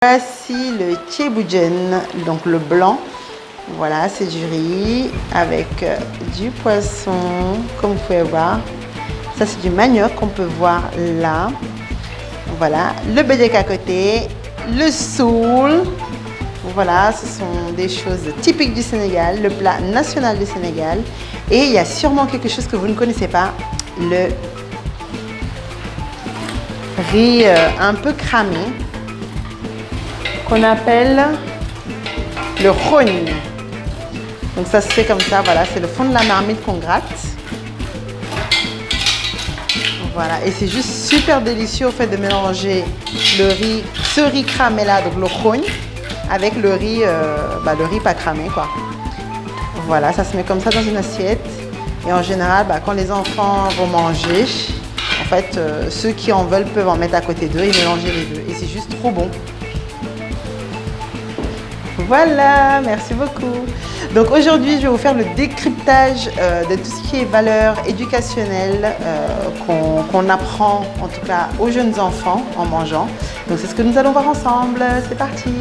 Voici le tjebujen, donc le blanc. Voilà, c'est du riz avec du poisson, comme vous pouvez voir. Ça, c'est du manioc qu'on peut voir là. Voilà, le bédek à côté, le soul. Voilà, ce sont des choses typiques du Sénégal, le plat national du Sénégal. Et il y a sûrement quelque chose que vous ne connaissez pas, le riz un peu cramé, qu'on appelle le rogne. Donc ça se fait comme ça, voilà, c'est le fond de la marmite qu'on gratte. Voilà, et c'est juste super délicieux au fait de mélanger le riz, ce riz cramé là, donc le rogne, avec le riz pas cramé quoi. Voilà, ça se met comme ça dans une assiette. Et en général, quand les enfants vont manger, en fait, ceux qui en veulent peuvent en mettre à côté d'eux et mélanger les deux. Et c'est juste trop bon. Voilà, merci beaucoup. Donc aujourd'hui, je vais vous faire le décryptage de tout ce qui est valeurs éducationnelles qu'on apprend, en tout cas aux jeunes enfants en mangeant. Donc c'est ce que nous allons voir ensemble. C'est parti.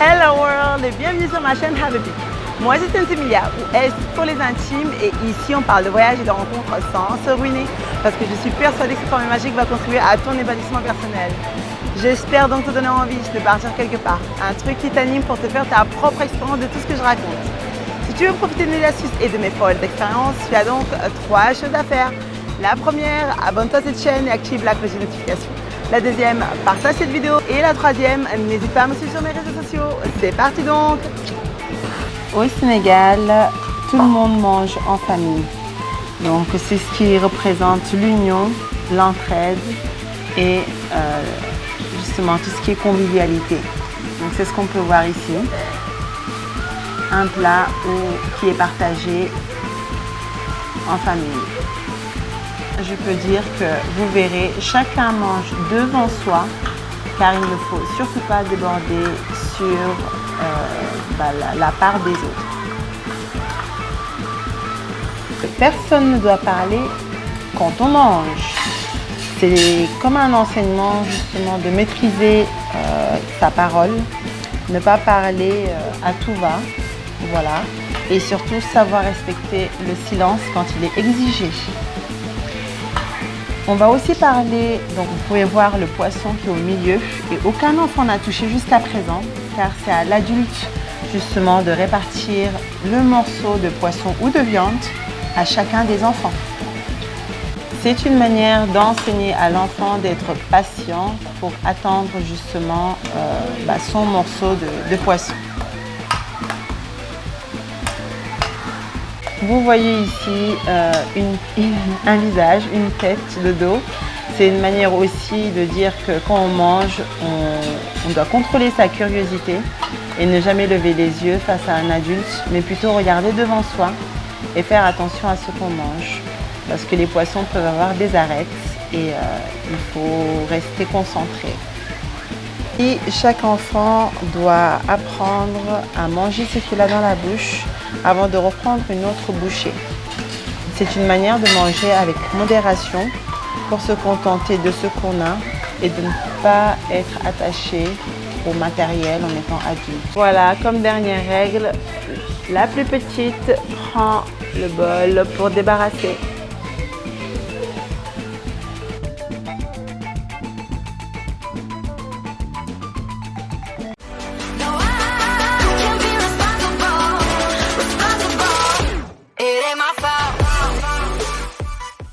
Hello world et bienvenue sur ma chaîne Have a Peek. Moi c'est Cynthia ou S pour les intimes et ici on parle de voyage et de rencontres sans se ruiner parce que je suis persuadée que cette formule magique va contribuer à ton épanouissement personnel. J'espère donc te donner envie de partir quelque part, un truc qui t'anime pour te faire ta propre expérience de tout ce que je raconte. Si tu veux profiter de mes astuces et de mes folles d'expérience, tu as donc 3 choses à faire. La première, abonne-toi à cette chaîne et active la cloche de notification. La deuxième, partage cette vidéo. Et la troisième, n'hésite pas à me suivre sur mes réseaux sociaux. C'est parti donc! Au Sénégal, tout le monde mange en famille. Donc c'est ce qui représente l'union, l'entraide et justement tout ce qui est convivialité. Donc c'est ce qu'on peut voir ici. Un plat qui est partagé en famille. Je peux dire que vous verrez, chacun mange devant soi car il ne faut surtout pas déborder sur la part des autres. Personne ne doit parler quand on mange. C'est comme un enseignement justement de maîtriser sa parole, ne pas parler à tout va, voilà, et surtout savoir respecter le silence quand il est exigé. On va aussi parler, donc vous pouvez voir le poisson qui est au milieu et aucun enfant n'a touché jusqu'à présent car c'est à l'adulte justement de répartir le morceau de poisson ou de viande à chacun des enfants. C'est une manière d'enseigner à l'enfant d'être patient pour attendre justement son morceau de poisson. Vous voyez ici un visage, une tête, le dos. C'est une manière aussi de dire que quand on mange, on doit contrôler sa curiosité et ne jamais lever les yeux face à un adulte, mais plutôt regarder devant soi et faire attention à ce qu'on mange. Parce que les poissons peuvent avoir des arêtes et il faut rester concentré. Et chaque enfant doit apprendre à manger ce qu'il a dans la bouche avant de reprendre une autre bouchée. C'est une manière de manger avec modération pour se contenter de ce qu'on a et de ne pas être attaché au matériel en étant adulte. Voilà, comme dernière règle, la plus petite prend le bol pour débarrasser.